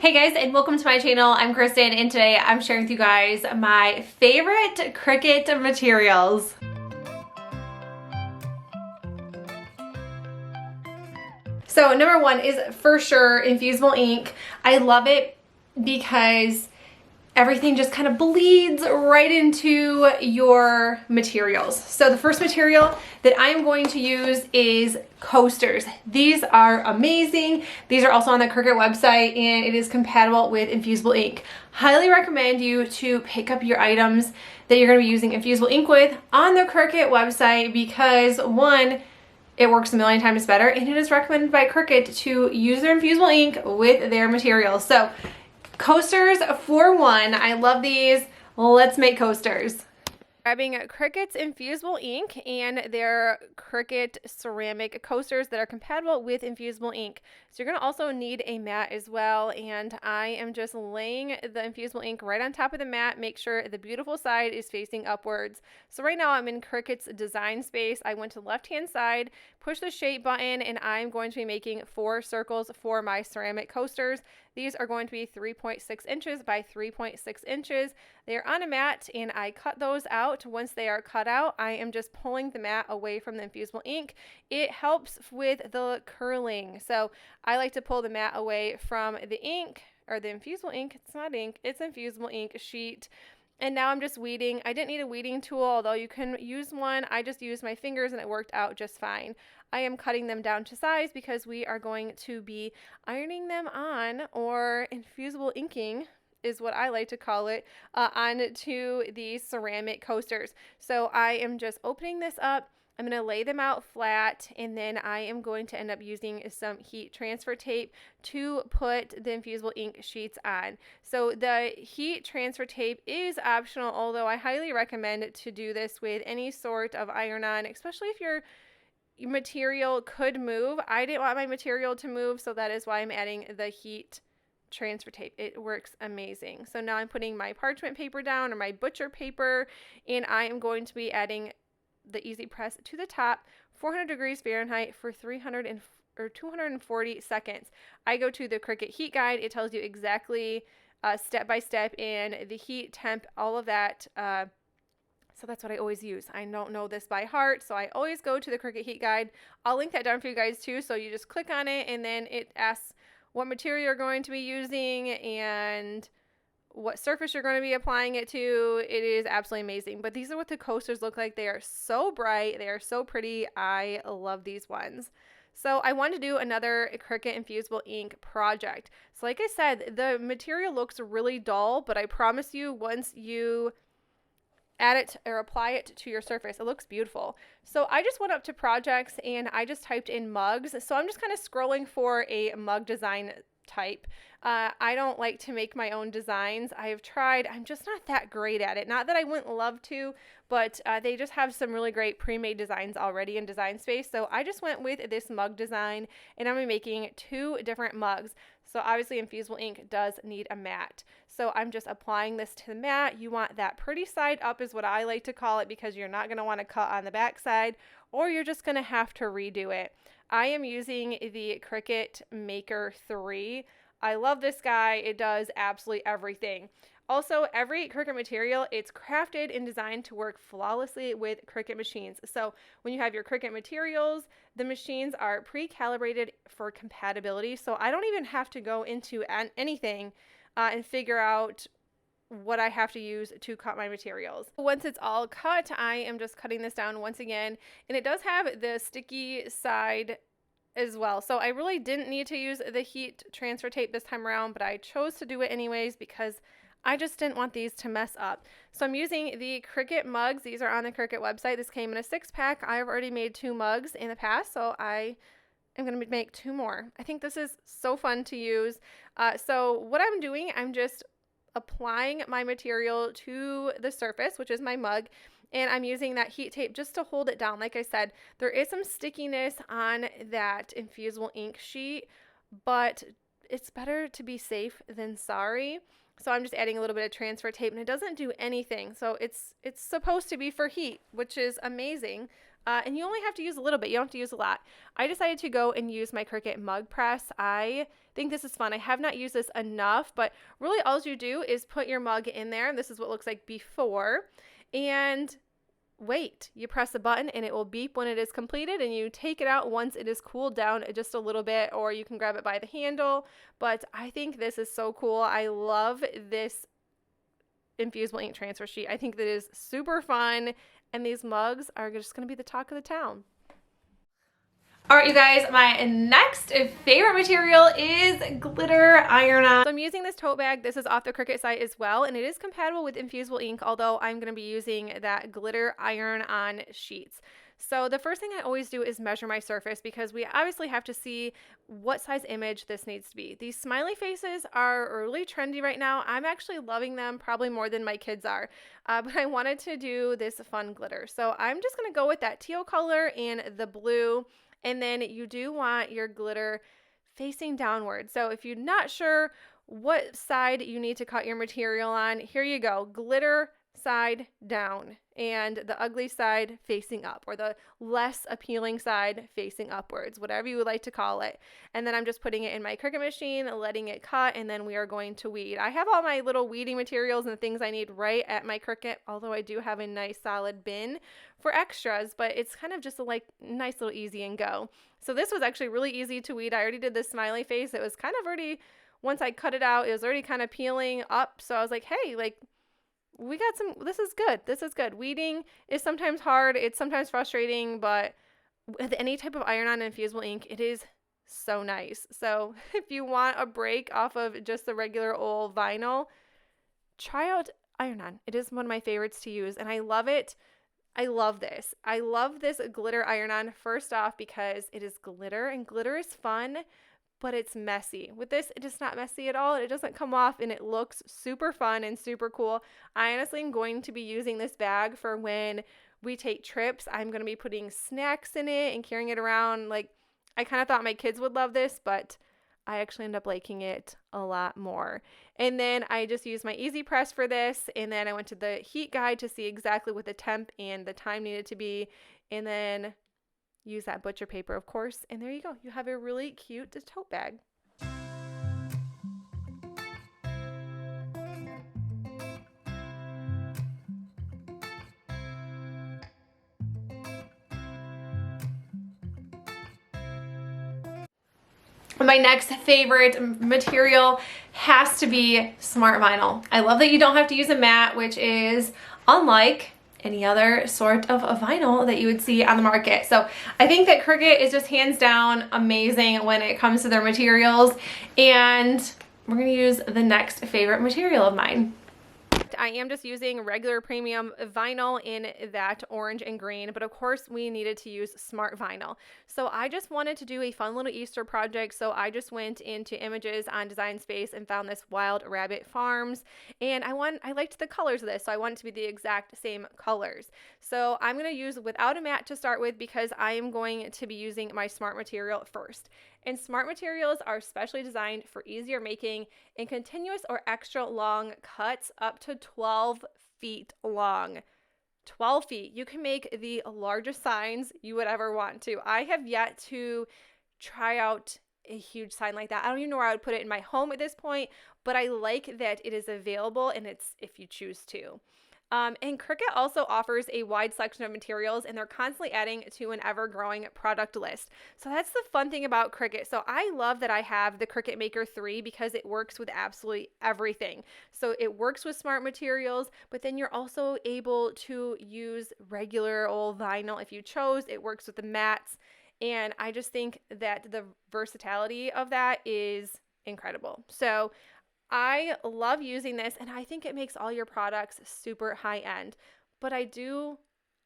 Hey guys, and welcome to my channel. I'm Kristen, and today I'm sharing with you guys my favorite Cricut materials. So number one is for sure Infusible ink. I love it because everything just kind of bleeds right into your materials. So the first material that I am going to use is coasters. These are amazing. These are also on the Cricut website and it is compatible with Infusible ink. Highly recommend you to pick up your items that you're going to be using Infusible ink with on the Cricut website because one, it works a million times better, and it is recommended by Cricut to use their Infusible ink with their materials. So coasters for one. I love these. Let's make coasters. Grabbing Cricut's Infusible ink and their Cricut ceramic coasters that are compatible with Infusible ink. So you're going to also need a mat as well, and I am just laying the Infusible ink right on top of the mat. Make sure the beautiful side is facing upwards. So right now I'm in Cricut's design space. I went to the left hand side, push the shape button, and I'm going to be making 4 circles for my ceramic coasters. These are going to be 3.6 inches by 3.6 inches. They are on a mat and I cut those out. Once they are cut out, I am just pulling the mat away from the Infusible ink. It helps with the curling. So I like to pull the mat away from the ink, or the Infusible ink. It's not ink, it's Infusible ink sheet. And now I'm just weeding. I didn't need a weeding tool, although you can use one. I just used my fingers and it worked out just fine. I am cutting them down to size because we are going to be ironing them on, or Infusible inking is what I like to call it, onto these ceramic coasters. So I am just opening this up. I'm going to lay them out flat, and then I am going to end up using some heat transfer tape to put the Infusible ink sheets on. So the heat transfer tape is optional, although I highly recommend to do this with any sort of iron-on, especially if your material could move. I didn't want my material to move, so that is why I'm adding the heat transfer tape. It works amazing. So now I'm putting my parchment paper down, or my butcher paper, and I am going to be adding the easy press to the top, 400 degrees Fahrenheit for 240 seconds. I go to the Cricut heat guide. It tells you exactly step by step and the heat, temp, all of that. So that's what I always use. I don't know this by heart, so I always go to the Cricut heat guide. I'll link that down for you guys too. So you just click on it and then it asks what material you're going to be using and what surface you're going to be applying it to. It is absolutely amazing. But these are what the coasters look like. They are so bright. They are so pretty. I love these ones. So I wanted to do another Cricut Infusible ink project. So like I said, the material looks really dull, but I promise you once you add it or apply it to your surface, it looks beautiful. So I just went up to projects and I just typed in mugs. So I'm just kind of scrolling for a mug design type. I don't like to make my own designs. I have tried. I'm just not that great at it. Not that I wouldn't love to, but they just have some really great pre-made designs already in Design Space. So I just went with this mug design, and I'm going to be making 2 different mugs. So obviously Infusible ink does need a mat. So I'm just applying this to the mat. You want that pretty side up is what I like to call it, because you're not going to want to cut on the back side, or you're just going to have to redo it. I am using the Cricut Maker 3. I love this guy. It does absolutely everything. Also, every Cricut material, it's crafted and designed to work flawlessly with Cricut machines. So when you have your Cricut materials, the machines are pre-calibrated for compatibility. So I don't even have to go into anything and figure out what I have to use to cut my materials. Once it's all cut, I am just cutting this down once again, and it does have the sticky side as well. So I really didn't need to use the heat transfer tape this time around, but I chose to do it anyways because I just didn't want these to mess up. So I'm using the Cricut mugs. These are on the Cricut website. This came in a 6-pack. I've already made 2 mugs in the past, so I am going to make 2 more. I think this is so fun to use. So what I'm doing, I'm just applying my material to the surface, which is my mug, and I'm using that heat tape just to hold it down. Like I said, there is some stickiness on that Infusible ink sheet, but it's better to be safe than sorry. So I'm just adding a little bit of transfer tape, and it doesn't do anything. So it's supposed to be for heat, which is amazing. And you only have to use a little bit. You don't have to use a lot. I decided to go and use my Cricut mug press. I think this is fun. I have not used this enough, but really all you do is put your mug in there. This is what it looks like before. And wait, you press a button and it will beep when it is completed, and you take it out once it is cooled down just a little bit, or you can grab it by the handle. But I think this is so cool. I love this Infusible ink transfer sheet. I think that is super fun, and these mugs are just going to be the talk of the town. All right, you guys, my next favorite material is glitter iron-on. So I'm using this tote bag. This is off the Cricut site as well, and it is compatible with Infusible ink, although I'm going to be using that glitter iron-on sheets. So the first thing I always do is measure my surface, because we obviously have to see what size image this needs to be. These smiley faces are really trendy right now. I'm actually loving them probably more than my kids are, but I wanted to do this fun glitter. So I'm just going to go with that teal color and the blue. And then you do want your glitter facing downward. So if you're not sure what side you need to cut your material on, here you go. Glitter side down, and the ugly side facing up, or the less appealing side facing upwards, whatever you would like to call it. And then I'm just putting it in my Cricut machine, letting it cut, and then we are going to weed. I have all my little weeding materials and the things I need right at my Cricut, although I do have a nice solid bin for extras, but it's kind of just a nice little easy and go. So this was actually really easy to weed. I already did this smiley face. It was kind of already, once I cut it out, it was already kind of peeling up. So I was like, hey, we got some, this is good. This is good. Weeding is sometimes hard. It's sometimes frustrating, but with any type of iron-on infusible ink, it is so nice. So if you want a break off of just the regular old vinyl, try out iron-on. It is one of my favorites to use, and I love it. I love this. I love this glitter iron-on, first off, because it is glitter, and glitter is fun, but it's messy. With this, it is not messy at all. It doesn't come off, and it looks super fun and super cool. I honestly am going to be using this bag for when we take trips. I'm going to be putting snacks in it and carrying it around. I kind of thought my kids would love this, but I actually end up liking it a lot more. And then I just used my Easy Press for this, and then I went to the heat guide to see exactly what the temp and the time needed to be, and then use that butcher paper, of course, and there you go. You have a really cute tote bag. My next favorite material has to be smart vinyl. I love that you don't have to use a mat, which is unlike any other sort of a vinyl that you would see on the market. So I think that Cricut is just hands down amazing when it comes to their materials, and we're gonna use the next favorite material of mine. I am just using regular premium vinyl in that orange and green, but of course we needed to use smart vinyl. So I just wanted to do a fun little Easter project, so I just went into images on Design Space and found this Wild Rabbit Farms, and I liked the colors of this, so I want it to be the exact same colors. So I'm going to use without a mat to start with, because I am going to be using my smart material first. And smart materials are specially designed for easier making and continuous or extra long cuts up to 12 feet long. 12 feet. You can make the largest signs you would ever want to. I have yet to try out a huge sign like that. I don't even know where I would put it in my home at this point, but I like that it is available, and it's if you choose to. And Cricut also offers a wide selection of materials, and they're constantly adding to an ever-growing product list. So that's the fun thing about Cricut. So I love that I have the Cricut Maker 3 because it works with absolutely everything. So it works with smart materials, but then you're also able to use regular old vinyl if you chose. It works with the mats, and I just think that the versatility of that is incredible. So I love using this, and I think it makes all your products super high end, but I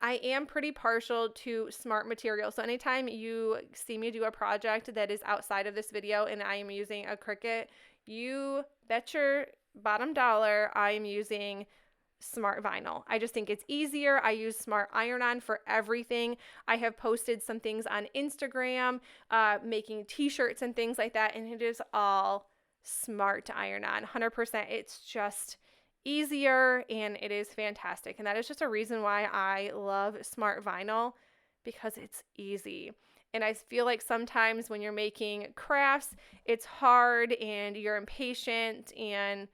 am pretty partial to smart materials. So anytime you see me do a project that is outside of this video and I am using a Cricut, you bet your bottom dollar I am using smart vinyl. I just think it's easier. I use smart iron-on for everything. I have posted some things on Instagram, making t-shirts and things like that, and it is all smart iron-on. 100%. It's just easier, and it is fantastic, and that is just a reason why I love smart vinyl. because it's easy. And I feel like sometimes when you're making crafts, it's hard and you're impatient, and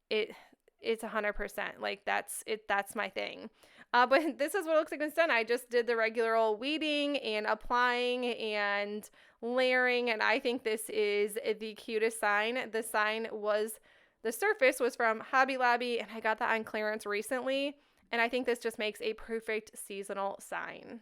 it's 100%. Like that's my thing. But this is what it looks like when it's done. I just did the regular old weeding and applying and layering, and I think this is the cutest sign. The surface was from Hobby Lobby, and I got that on clearance recently, and I think this just makes a perfect seasonal sign.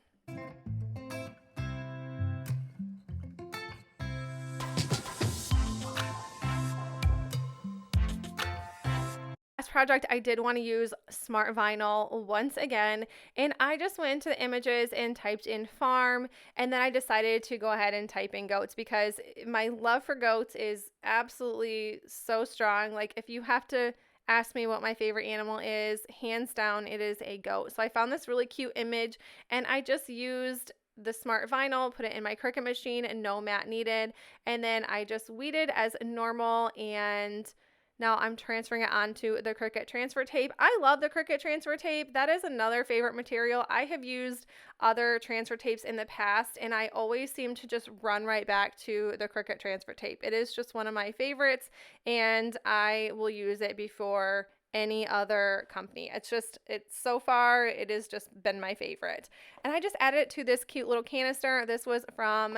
Last project, I did want to use smart vinyl once again, and I just went into the images and typed in farm, and then I decided to go ahead and type in goats because my love for goats is absolutely so strong. Like, if you have to ask me what my favorite animal is, hands down it is a goat. So I found this really cute image, and I just used the smart vinyl, put it in my Cricut machine, and no mat needed, and then I just weeded as normal, and now I'm transferring it onto the Cricut transfer tape. I love the Cricut transfer tape. That is another favorite material. I have used other transfer tapes in the past, and I always seem to just run right back to the Cricut transfer tape. It is just one of my favorites, and I will use it before any other company. It's so far, it has just been my favorite. And I just added it to this cute little canister. This was from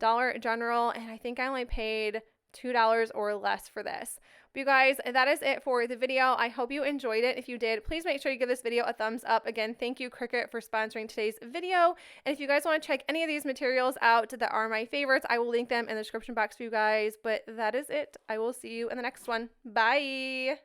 Dollar General, and I think I only paid $2 or less for this. But you guys, that is it for the video. I hope you enjoyed it. If you did, please make sure you give this video a thumbs up. Again, thank you Cricut for sponsoring today's video. And if you guys want to check any of these materials out that are my favorites, I will link them in the description box for you guys. But that is it. I will see you in the next one. Bye.